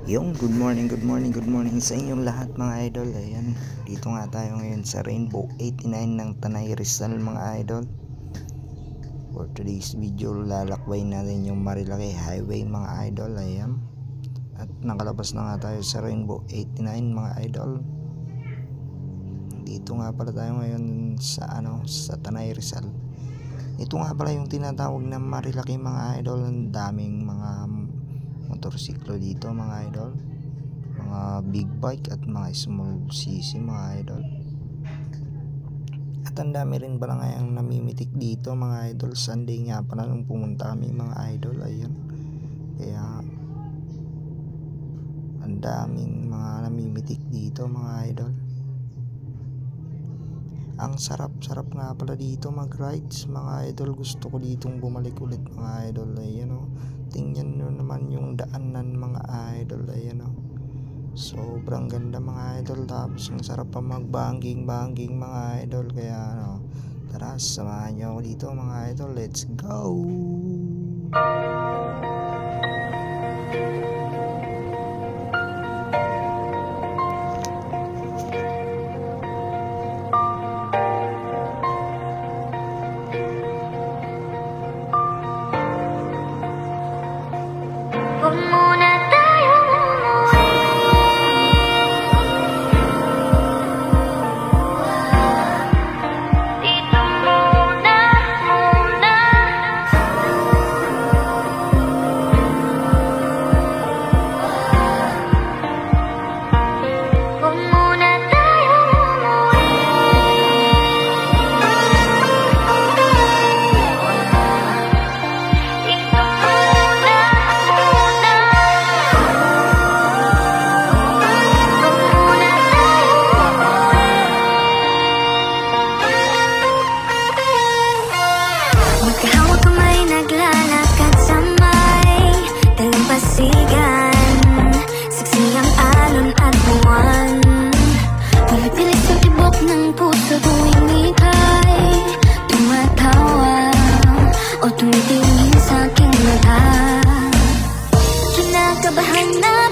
Yung good morning sa inyong lahat mga idol. Ayan, dito nga tayo ngayon sa Rainbow 89 ng Tanay Rizal mga idol. For today's video, lalakbay natin yung Marilaki Highway mga idol. Ayan, at nakalabas na nga tayo sa Rainbow 89 mga idol. Dito nga pala tayo ngayon sa sa Tanay Rizal. Ito nga pala yung tinatawag na Marilaki mga idol. Ang daming mga motorsiklo dito mga idol, mga big bike at mga small cc mga idol. At ang dami rin pala ngayong namimitik dito mga idol. Sunday nga pala nung pumunta kami mga idol. Ayun, kaya ang daming mga namimitik dito mga idol. Ang sarap nga pala dito mag rides mga idol. Gusto ko ditong bumalik ulit mga idol. Ayun o, tingnan nyo naman yung daanan mga idol. Ayan o, sobrang ganda mga idol. Tapos ang sarap pa magbangking mga idol. Kaya tara, samahan nyo ako dito mga idol. Let's go! Kinakabahan na